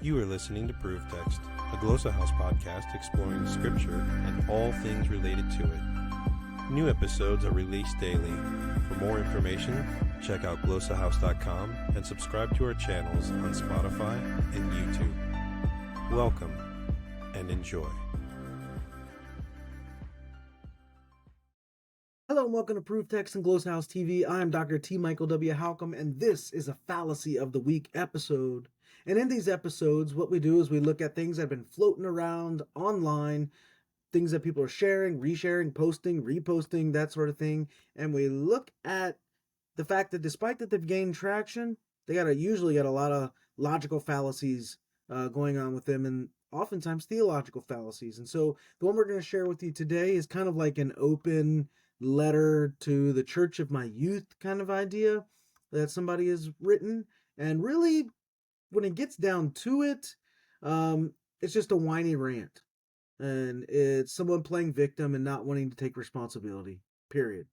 You are listening to Proof Text, a Glossa House podcast exploring Scripture and all things related to it. New episodes are released daily. For more information, check out glossahouse.com and subscribe to our channels on Spotify and YouTube. Welcome and enjoy. Hello and welcome to Proof Text and Glossa House TV. I am Dr. T. Michael W. Halcomb, and this is a Fallacy of the Week episode. And in these episodes, what we do is we look at things that have been floating around online, things that people are sharing, resharing, posting, reposting, that sort of thing. And we look at the fact that despite that they've gained traction, they usually got a lot of logical fallacies going on with them, and oftentimes theological fallacies. And so the one we're going to share with you today is kind of like an open letter to the church of my youth kind of idea that somebody has written. And really, when it gets down to it, it's just a whiny rant. And it's someone playing victim and not wanting to take responsibility, period.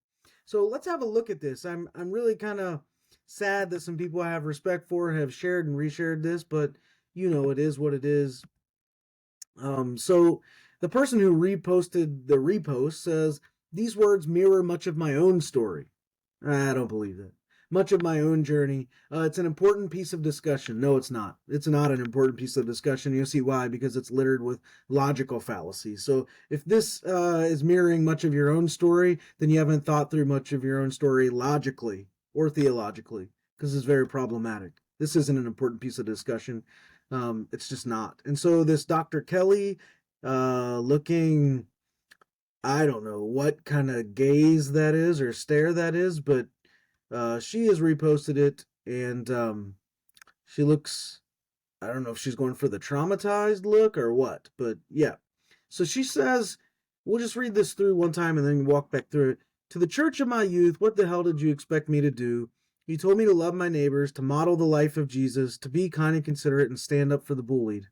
So let's have a look at this. I'm really kind of sad that some people I have respect for have shared and reshared this, but you know, it is what it is. So the person who reposted the repost says, "These words mirror much of my own story." I don't believe that. Much of my own journey. It's an important piece of discussion. No, it's not. It's not an important piece of discussion. You'll see why, because it's littered with logical fallacies. So if this is mirroring much of your own story, then you haven't thought through much of your own story logically or theologically, because it's very problematic. This isn't an important piece of discussion. It's just not. And so this Dr. Kelly looking, I don't know what kind of gaze that is or stare that is, but she has reposted it, and she looks, I don't know if she's going for the traumatized look or what, but yeah. So she says, we'll just read this through one time and then walk back through it. "To the church of my youth, what the hell did you expect me to do? You told me to love my neighbors, to model the life of Jesus, to be kind and considerate and stand up for the bullied.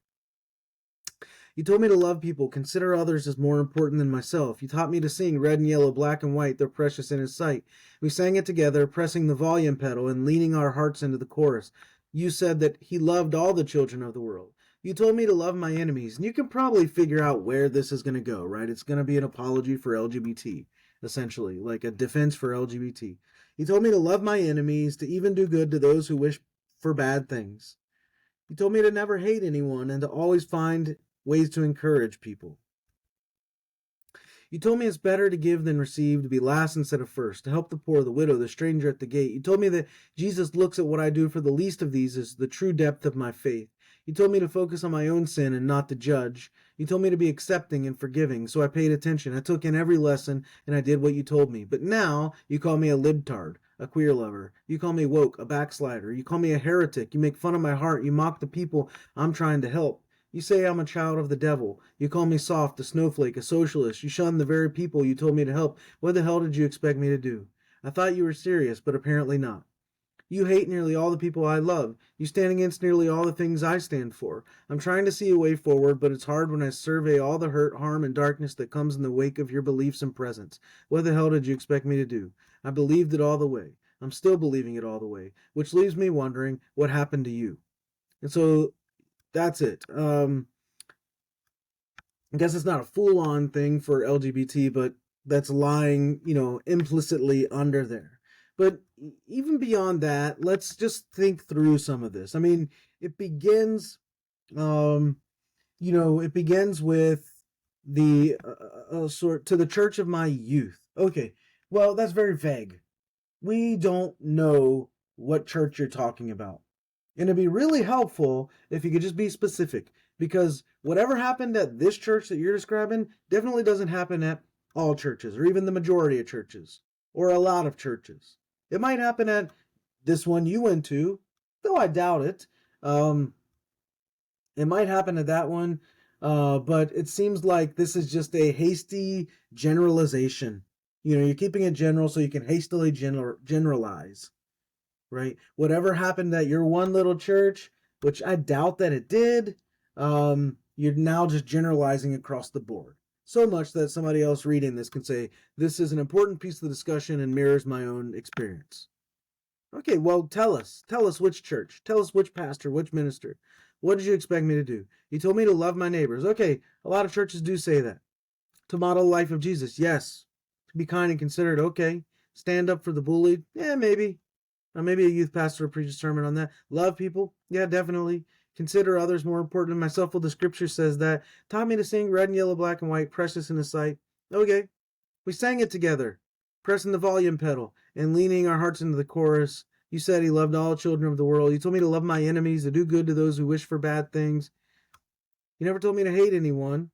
You told me to love people, consider others as more important than myself. You taught me to sing red and yellow, black and white, they're precious in His sight. We sang it together, pressing the volume pedal and leaning our hearts into the chorus. You said that He loved all the children of the world. You told me to love my enemies." And you can probably figure out where this is going to go, right? It's going to be an apology for LGBT, essentially, like a defense for LGBT. "You told me to love my enemies, to even do good to those who wish for bad things. You told me to never hate anyone and to always find ways to encourage people. You told me it's better to give than receive, to be last instead of first, to help the poor, the widow, the stranger at the gate. You told me that Jesus looks at what I do for the least of these as the true depth of my faith. You told me to focus on my own sin and not to judge. You told me to be accepting and forgiving, so I paid attention. I took in every lesson, and I did what you told me. But now you call me a libtard, a queer lover. You call me woke, a backslider. You call me a heretic. You make fun of my heart. You mock the people I'm trying to help. You say I'm a child of the devil. You call me soft, a snowflake, a socialist. You shun the very people you told me to help. What the hell did you expect me to do? I thought you were serious, but apparently not. You hate nearly all the people I love. You stand against nearly all the things I stand for. I'm trying to see a way forward, but it's hard when I survey all the hurt, harm, and darkness that comes in the wake of your beliefs and presence. What the hell did you expect me to do? I believed it all the way. I'm still believing it all the way, which leaves me wondering what happened to you." And so that's it. I guess it's not a full-on thing for LGBT, but that's lying, implicitly under there. But even beyond that, let's just think through some of this. I mean, it begins, it begins with the to the church of my youth. Okay, well, that's very vague. We don't know what church you're talking about. And it'd be really helpful if you could just be specific, because whatever happened at this church that you're describing definitely doesn't happen at all churches, or even the majority of churches, or a lot of churches. It might happen at this one you went to, though I doubt it. It might happen at that one, but it seems like this is just a hasty generalization. You're keeping it general so you can hastily generalize. Right? Whatever happened at your one little church, which I doubt that it did, you're now just generalizing across the board. So much that somebody else reading this can say, this is an important piece of the discussion and mirrors my own experience. Okay, well, tell us which church, tell us which pastor, which minister. What did you expect me to do? You told me to love my neighbors. Okay, a lot of churches do say that. To model the life of Jesus, yes. To be kind and considerate, okay. Stand up for the bullied, yeah, maybe. Maybe a youth pastor will preach a sermon on that. Love people, yeah, definitely. Consider others more important than myself. Well, the scripture says that. Taught me to sing red and yellow, black and white, precious in his sight. Okay, we sang it together, pressing the volume pedal and leaning our hearts into the chorus. You said he loved all children of the world. You told me to love my enemies, to do good to those who wish for bad things. You never told me to hate anyone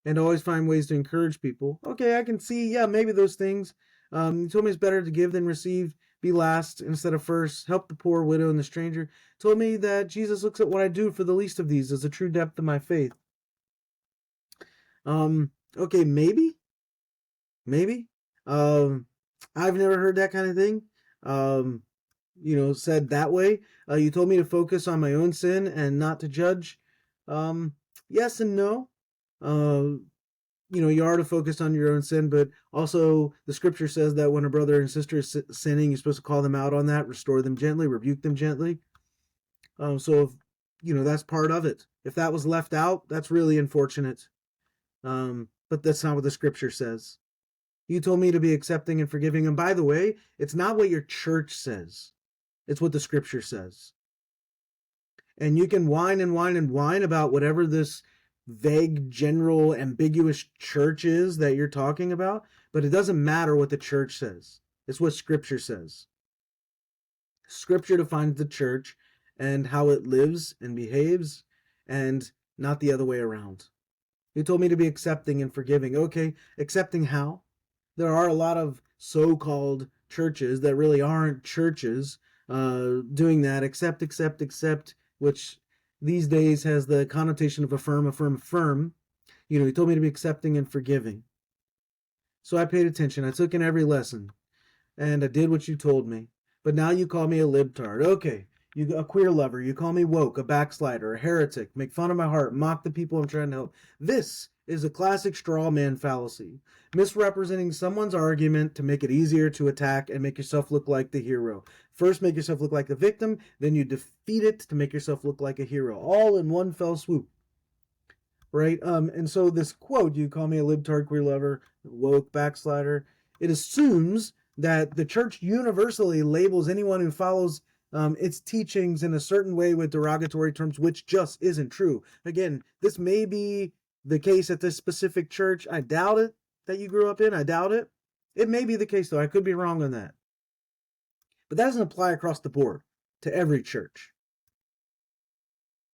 and always find ways to encourage people. Okay, I can see, yeah, maybe those things. You told me it's better to give than receive, be last instead of first, help the poor, widow, and the stranger. Told me that Jesus looks at what I do for the least of these as the true depth of my faith. Okay, maybe. I've never heard that kind of thing. Said that way. You told me to focus on my own sin and not to judge. Yes and no. You are to focus on your own sin, but also the scripture says that when a brother and sister is sinning, you're supposed to call them out on that, restore them gently, rebuke them gently. So if, that's part of it. If that was left out, that's really unfortunate. But that's not what the scripture says. You told me to be accepting and forgiving. And by the way, it's not what your church says. It's what the scripture says. And you can whine and whine and whine about whatever this vague, general, ambiguous church is that you're talking about, but it doesn't matter what the church says. It's what scripture says. Scripture defines the church and how it lives and behaves, and not the other way around. You told me to be accepting and forgiving. Okay, accepting how? There are a lot of so-called churches that really aren't churches doing that. Accept, which these days has the connotation of affirm. He told me to be accepting and forgiving. So I paid attention. I took in every lesson, and I did what you told me. But now you call me a libtard. Okay, you a queer lover. You call me woke, a backslider, a heretic, make fun of my heart, mock the people I'm trying to help. This is a classic straw man fallacy, misrepresenting someone's argument to make it easier to attack and make yourself look like the hero. First, make yourself look like the victim, then you defeat it to make yourself look like a hero, all in one fell swoop. Right? And so this quote, you call me a libtard, queer lover, woke, backslider, it assumes that the church universally labels anyone who follows its teachings in a certain way with derogatory terms, which just isn't true. Again, this may be the case at this specific church. I doubt it that you grew up in. I doubt it. It may be the case, though. I could be wrong on that. But that doesn't apply across the board to every church.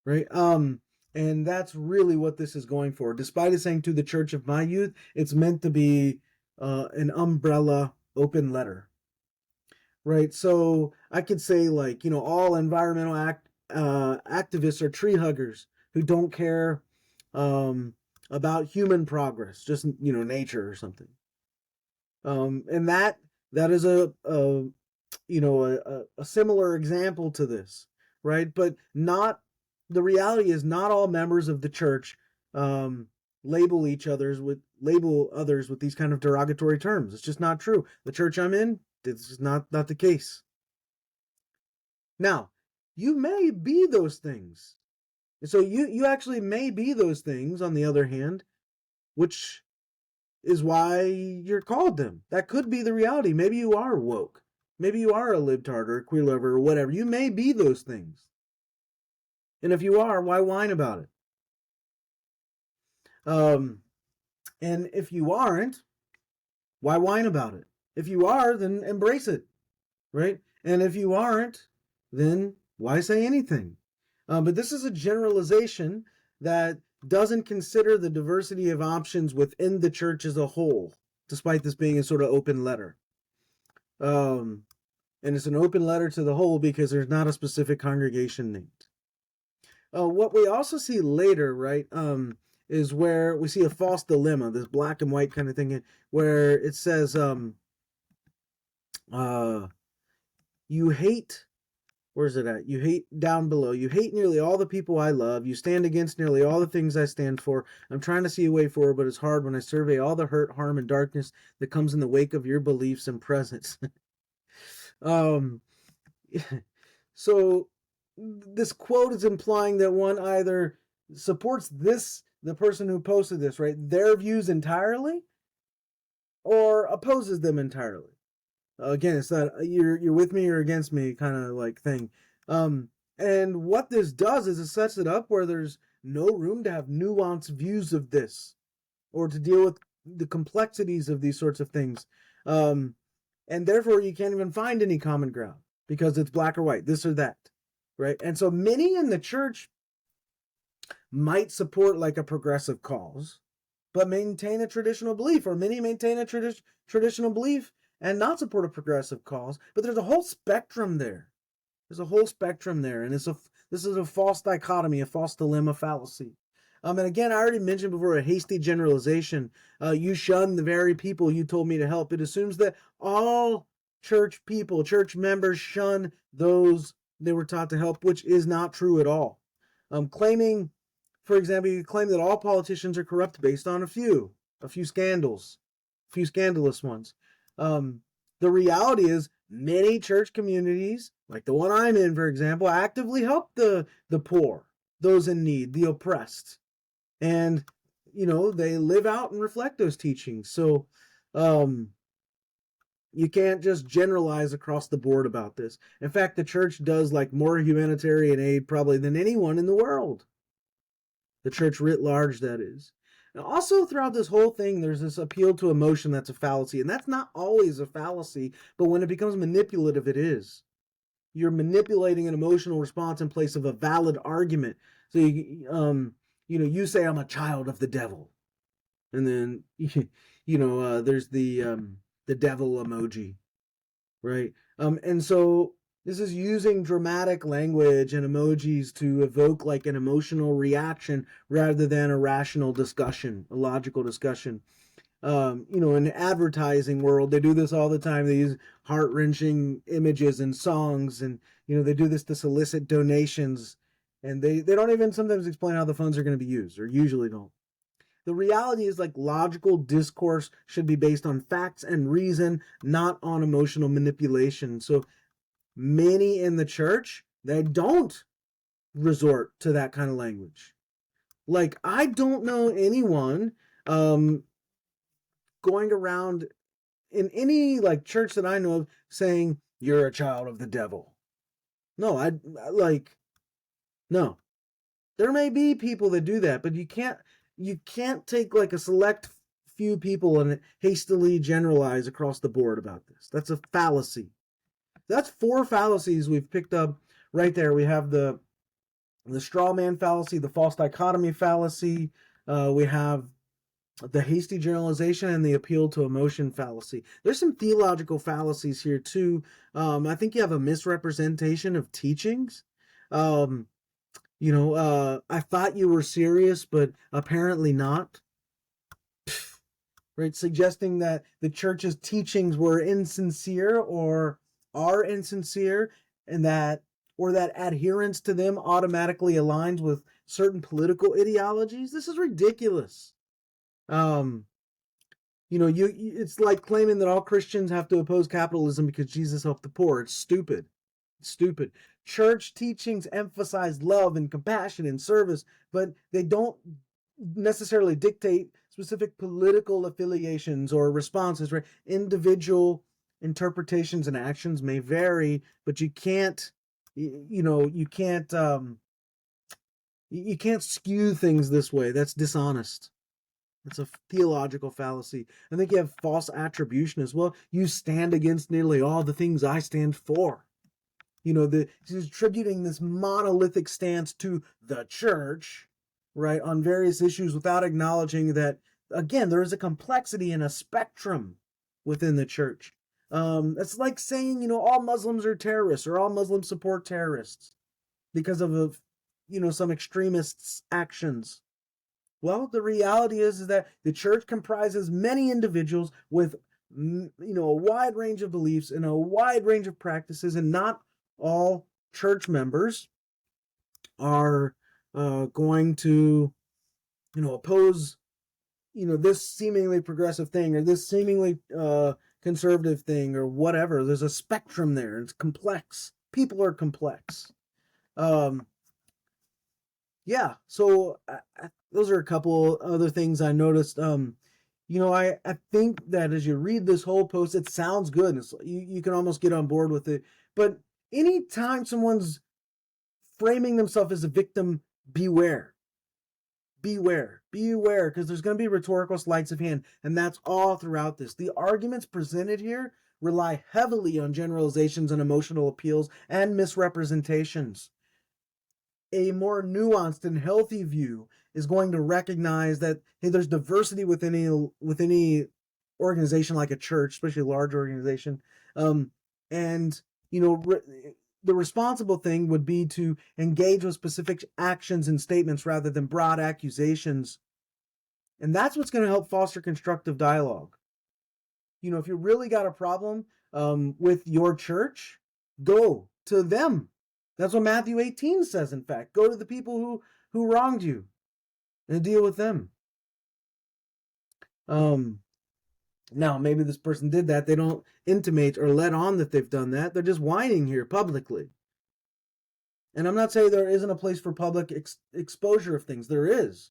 Right? And that's really what this is going for. Despite it saying to the church of my youth, it's meant to be an umbrella open letter. Right? So I could say, like, all environmental activists are tree huggers who don't care about human progress, just, nature or something. And that is a similar example to this, right? But the reality is not all members of the church label others with these kind of derogatory terms. It's just not true. The church I'm in, this is not the case. Now, you may be those things. So you actually may be those things, on the other hand, which is why you're called them. That could be the reality. Maybe you are woke. Maybe you are a libtard or a queer lover or whatever. You may be those things. And if you are, why whine about it? And if you aren't, why whine about it? If you are, then embrace it, right? And if you aren't, then why say anything? But this is a generalization that doesn't consider the diversity of options within the church as a whole, despite this being a sort of open letter. And it's an open letter to the whole because there's not a specific congregation named. What we also see later, right, is where we see a false dilemma, this black and white kind of thing, where it says, you hate, where's it at? You hate down below. You hate nearly all the people I love. You stand against nearly all the things I stand for. I'm trying to see a way forward, but it's hard when I survey all the hurt, harm, and darkness that comes in the wake of your beliefs and presence. So this quote is implying that one either supports the person who posted this, right, their views entirely, or opposes them entirely. Again, it's that you're with me or against me kind of like thing. And what this does is it sets it up where there's no room to have nuanced views of this or to deal with the complexities of these sorts of things. And therefore, you can't even find any common ground because it's black or white, this or that, right? And so many in the church might support like a progressive cause, but maintain a traditional belief, or many maintain a traditional belief and not support a progressive cause. But there's a whole spectrum there. There's a whole spectrum there, and this is a false dichotomy, a false dilemma fallacy. And again, I already mentioned before a hasty generalization. You shun the very people you told me to help. It assumes that all church people, church members, shun those they were taught to help, which is not true at all. Claiming, for example, you claim that all politicians are corrupt based on a few scandals, a few scandalous ones. The reality is many church communities, like the one I'm in, for example, actively help the poor, those in need, the oppressed. And, they live out and reflect those teachings. So you can't just generalize across the board about this. In fact, the church does like more humanitarian aid probably than anyone in the world. The church writ large, that is. And also throughout this whole thing, there's this appeal to emotion that's a fallacy. And that's not always a fallacy, but when it becomes manipulative, it is. You're manipulating an emotional response in place of a valid argument. So you say I'm a child of the devil, and then there's the devil emoji, right? And so this is using dramatic language and emojis to evoke like an emotional reaction rather than a rational discussion, a logical discussion. In the advertising world, they do this all the time. They use heart-wrenching images and songs, and they do this to solicit donations, and they don't even sometimes explain how the funds are going to be used, or usually don't. The reality is like logical discourse should be based on facts and reason, not on emotional manipulation. So many in the church, they don't resort to that kind of language. Like, I don't know anyone going around in any like church that I know of saying you're a child of the devil. No, no. There may be people that do that, but you can't take like a select few people and hastily generalize across the board about this. That's a fallacy. That's 4 fallacies we've picked up right there. We have the straw man fallacy, the false dichotomy fallacy. We have the hasty generalization and the appeal to emotion fallacy. There's some theological fallacies here too. I think you have a misrepresentation of teachings. I thought you were serious, but apparently not. Right, suggesting that the church's teachings were insincere or are insincere, and that adherence to them automatically aligns with certain political ideologies. This is ridiculous. It's like claiming that all Christians have to oppose capitalism because Jesus helped the poor. It's stupid. It's stupid. Church teachings emphasize love and compassion and service, but they don't necessarily dictate specific political affiliations or responses, right? Individual interpretations and actions may vary, but you can't skew things this way. That's dishonest. It's a theological fallacy. I think you have false attribution as well. You stand against nearly all the things I stand for. He's attributing this monolithic stance to the church, right, on various issues without acknowledging that, again, there is a complexity and a spectrum within the church. It's like saying, all Muslims are terrorists or all Muslims support terrorists because of, some extremists' actions. Well, the reality is that the church comprises many individuals with, a wide range of beliefs and a wide range of practices, and not all church members are going to, oppose, this seemingly progressive thing or this seemingly conservative thing or whatever. There's a spectrum there. It's complex. People are complex. Um, yeah, so those are a couple other things I noticed. I think that as you read this whole post, it sounds good. You can almost get on board with it. But anytime someone's framing themselves as a victim, beware. Beware, because there's going to be rhetorical sleights of hand, and that's all throughout this. The arguments presented here rely heavily on generalizations and emotional appeals and misrepresentations. A more nuanced and healthy view is going to recognize that, hey, there's diversity within any organization like a church, especially a large organization, and you know. The responsible thing would be to engage with specific actions and statements rather than broad accusations. And that's what's going to help foster constructive dialogue. If you really got a problem with your church, go to them. That's what Matthew 18 says, in fact. Go to the people who wronged you and deal with them. Now, maybe this person did that. They don't intimate or let on that they've done that. They're just whining here publicly. And I'm not saying there isn't a place for public exposure of things. There is.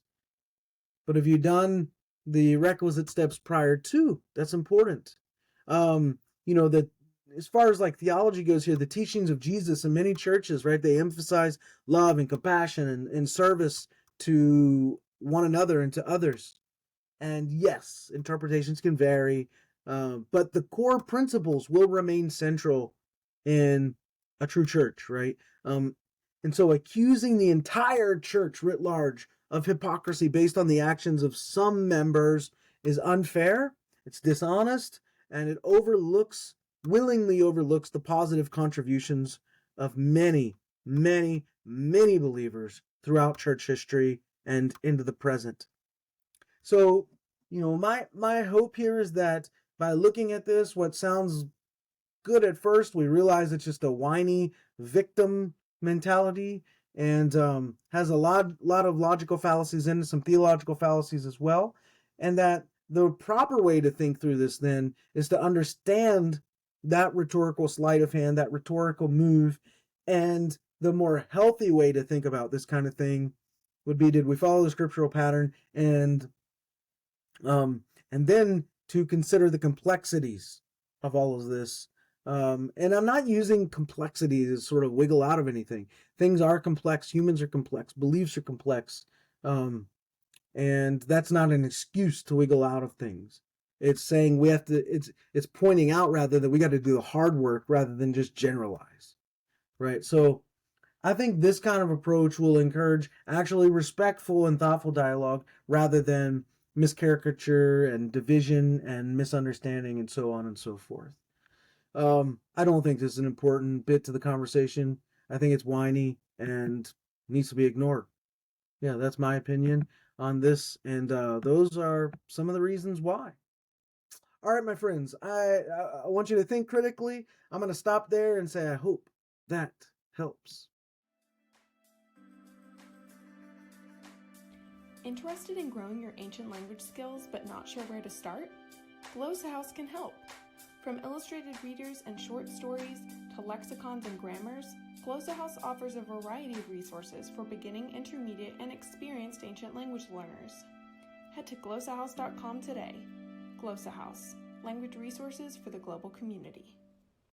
But have you done the requisite steps prior to? That's important. That as far as like theology goes here, the teachings of Jesus in many churches, right? They emphasize love and compassion and service to one another and to others. And yes, interpretations can vary, but the core principles will remain central in a true church, right? And so accusing the entire church writ large of hypocrisy based on the actions of some members is unfair, it's dishonest, and it willingly overlooks the positive contributions of many, many, many believers throughout church history and into the present. So, my hope here is that by looking at this, what sounds good at first, we realize it's just a whiny victim mentality, and has a lot of logical fallacies in it, some theological fallacies as well, and that the proper way to think through this then is to understand that rhetorical sleight of hand, that rhetorical move, and the more healthy way to think about this kind of thing would be, did we follow the scriptural pattern, and then to consider the complexities of all of this. And I'm not using complexity to sort of wiggle out of anything. Things are complex. Humans are complex. Beliefs are complex. And that's not an excuse to wiggle out of things. It's saying we have to, it's pointing out rather that we got to do the hard work rather than just generalize. Right. So I think this kind of approach will encourage actually respectful and thoughtful dialogue rather than miscaricature and division and misunderstanding and so on and so forth. I don't think this is an important bit to the conversation. I think it's whiny and needs to be ignored. Yeah, that's my opinion on this, and those are some of the reasons why. All right, my friends, I want you to think critically. I'm going to stop there and say I hope that helps. Interested in growing your ancient language skills but not sure where to start? Glossa House can help. From illustrated readers and short stories to lexicons and grammars, Glossa House offers a variety of resources for beginning, intermediate, and experienced ancient language learners. Head to glossahouse.com today. Glossa House, language resources for the global community.